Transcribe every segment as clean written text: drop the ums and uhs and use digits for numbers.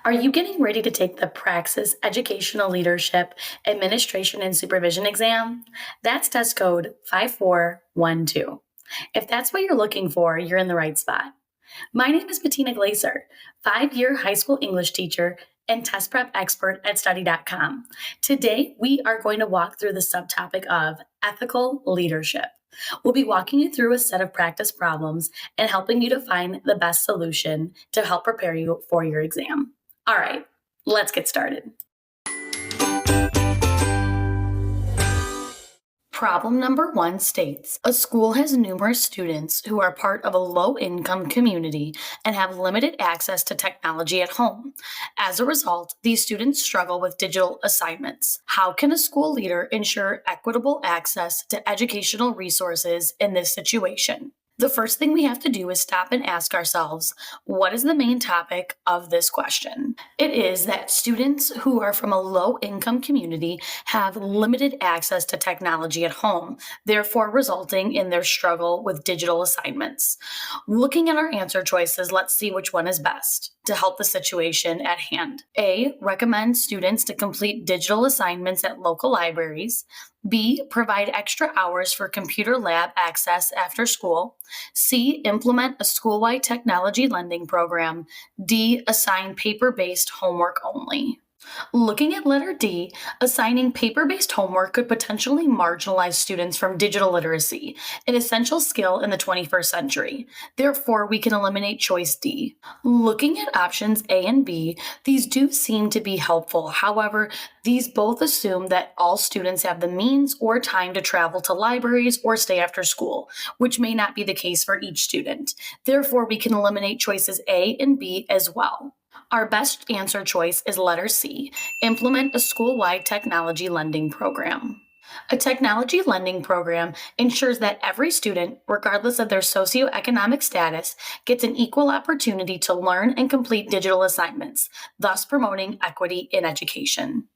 Are you getting ready to take the Praxis Educational Leadership, Administration, and Supervision exam? That's test code 5412. If that's what you're looking for, you're in the right spot. My name is Bettina, 5-year high school English teacher and test prep expert at study.com. Today, we are going to walk through the subtopic of ethical leadership. We'll be walking you through a set of practice problems and helping you to find the best solution to help prepare you for your exam. All right, let's get started. Problem number 1 states, a school has numerous students who are part of a low-income community and have limited access to technology at home. As a result, these students struggle with digital assignments. How can a school leader ensure equitable access to educational resources in this situation? The first thing we have to do is stop and ask ourselves, what is the main topic of this question? It is that students who are from a low-income community have limited access to technology at home, therefore resulting in their struggle with digital assignments. Looking at our answer choices, let's see which one is best to help the situation at hand. A, recommend students to complete digital assignments at local libraries. B, provide extra hours for computer lab access after school. C, implement a school-wide technology lending program. D, assign paper-based homework only. Looking at letter D, assigning paper-based homework could potentially marginalize students from digital literacy, an essential skill in the 21st century. Therefore, we can eliminate choice D. Looking at options A and B, these do seem to be helpful. However, these both assume that all students have the means or time to travel to libraries or stay after school, which may not be the case for each student. Therefore, we can eliminate choices A and B as well. Our best answer choice is letter C, implement a school-wide technology lending program. A technology lending program ensures that every student, regardless of their socioeconomic status, gets an equal opportunity to learn and complete digital assignments, thus promoting equity in education.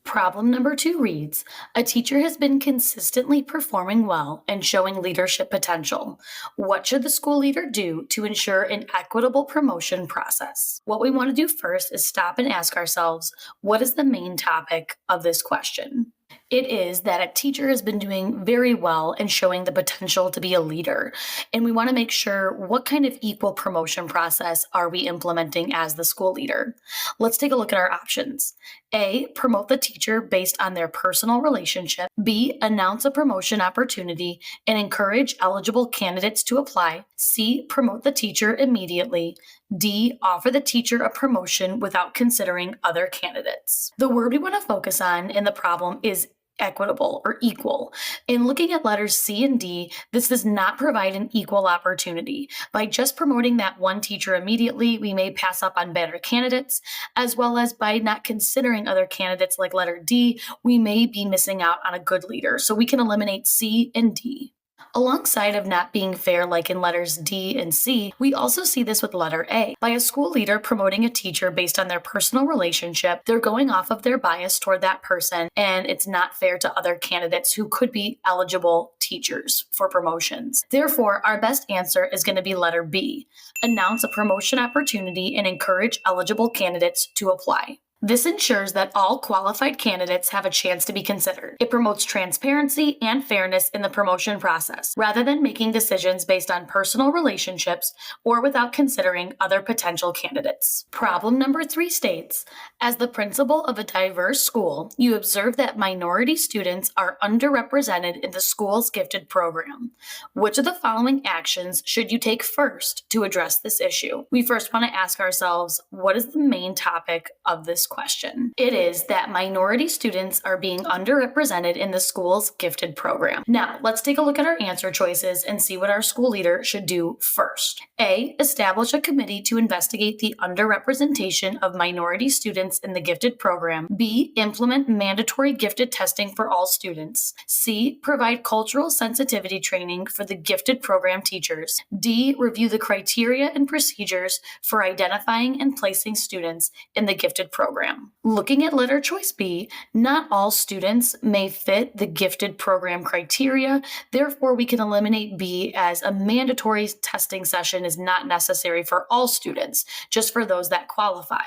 Problem number 2 reads, a teacher has been consistently performing well and showing leadership potential. What should the school leader do to ensure an equitable promotion process? What we want to do first is stop and ask ourselves, what is the main topic of this question? It is that a teacher has been doing very well and showing the potential to be a leader. And we want to make sure what kind of equal promotion process are we implementing as the school leader. Let's take a look at our options. A, promote the teacher based on their personal relationship. B, announce a promotion opportunity and encourage eligible candidates to apply. C, promote the teacher immediately. D, offer the teacher a promotion without considering other candidates. The word we want to focus on in the problem is equitable or equal. In looking at letters C and D, this does not provide an equal opportunity. By just promoting that one teacher immediately, we may pass up on better candidates, as well as by not considering other candidates like letter D, we may be missing out on a good leader. So we can eliminate C and D. Alongside of not being fair like in letters D and C, we also see this with letter A. By a school leader promoting a teacher based on their personal relationship, they're going off of their bias toward that person, and it's not fair to other candidates who could be eligible teachers for promotions. Therefore, our best answer is going to be letter B. Announce a promotion opportunity and encourage eligible candidates to apply. This ensures that all qualified candidates have a chance to be considered. It promotes transparency and fairness in the promotion process, rather than making decisions based on personal relationships or without considering other potential candidates. Problem number 3 states, as the principal of a diverse school, you observe that minority students are underrepresented in the school's gifted program. Which of the following actions should you take first to address this issue? We first want to ask ourselves, what is the main topic of this question? It is that minority students are being underrepresented in the school's gifted program. Now, let's take a look at our answer choices and see what our school leader should do first. A, establish a committee to investigate the underrepresentation of minority students in the gifted program. B, implement mandatory gifted testing for all students. C, provide cultural sensitivity training for the gifted program teachers. D, review the criteria and procedures for identifying and placing students in the gifted program. Looking at letter choice B, not all students may fit the gifted program criteria. Therefore, we can eliminate B as a mandatory testing session is not necessary for all students, just for those that qualify.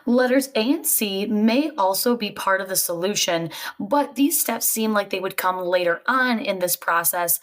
Letters A and C may also be part of the solution, but these steps seem like they would come later on in this process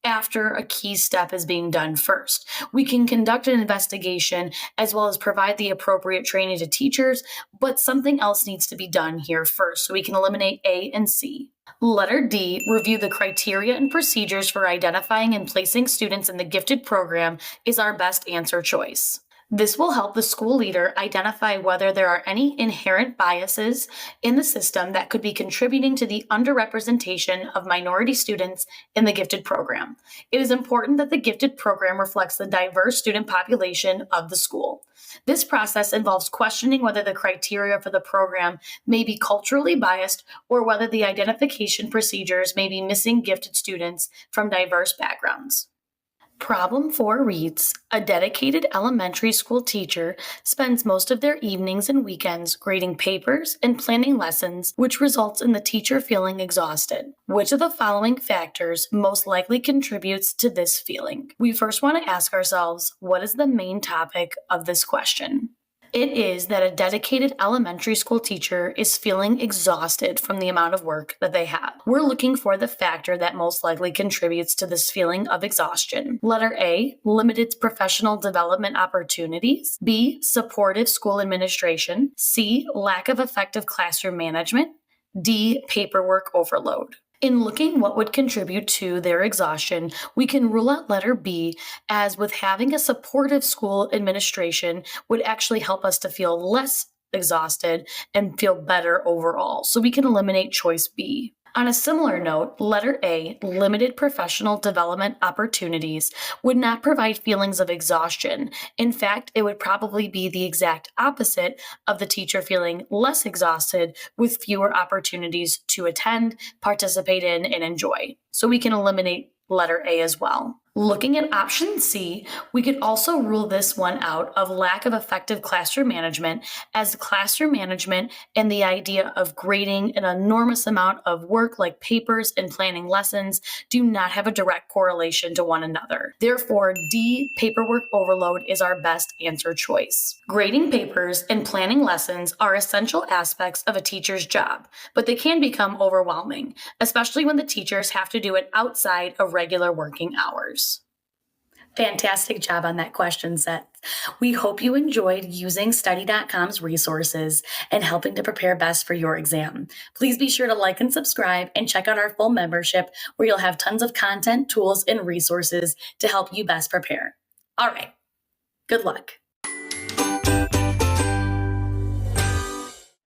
after a key step is being done first. We can conduct an investigation as well as provide the appropriate training to teachers, but something else needs to be done here first so we can eliminate A and C. Letter D, review the criteria and procedures for identifying and placing students in the gifted program is our best answer choice. This will help the school leader identify whether there are any inherent biases in the system that could be contributing to the underrepresentation of minority students in the gifted program. It is important that the gifted program reflects the diverse student population of the school. This process involves questioning whether the criteria for the program may be culturally biased or whether the identification procedures may be missing gifted students from diverse backgrounds. Problem 4 reads, a dedicated elementary school teacher spends most of their evenings and weekends grading papers and planning lessons, which results in the teacher feeling exhausted. Which of the following factors most likely contributes to this feeling? We first want to ask ourselves, what is the main topic of this question? It is that a dedicated elementary school teacher is feeling exhausted from the amount of work that they have. We're looking for the factor that most likely contributes to this feeling of exhaustion. Letter A, limited professional development opportunities. B, supportive school administration. C, lack of effective classroom management. D, paperwork overload. In looking what would contribute to their exhaustion, we can rule out letter B, as with having a supportive school administration would actually help us to feel less exhausted and feel better overall. So we can eliminate choice B. On a similar note, letter A, limited professional development opportunities, would not provide feelings of exhaustion. In fact, it would probably be the exact opposite of the teacher feeling less exhausted with fewer opportunities to attend, participate in, and enjoy. So we can eliminate letter A as well. Looking at option C, we could also rule this one out of lack of effective classroom management, as classroom management and the idea of grading an enormous amount of work like papers and planning lessons do not have a direct correlation to one another. Therefore, D, paperwork overload, is our best answer choice. Grading papers and planning lessons are essential aspects of a teacher's job, but they can become overwhelming, especially when the teachers have to do it outside of regular working hours. Fantastic job on that question set. We hope you enjoyed using study.com's resources and helping to prepare best for your exam. Please be sure to like and subscribe and check out our full membership, where you'll have tons of content, tools, and resources to help you best prepare. All right, good luck.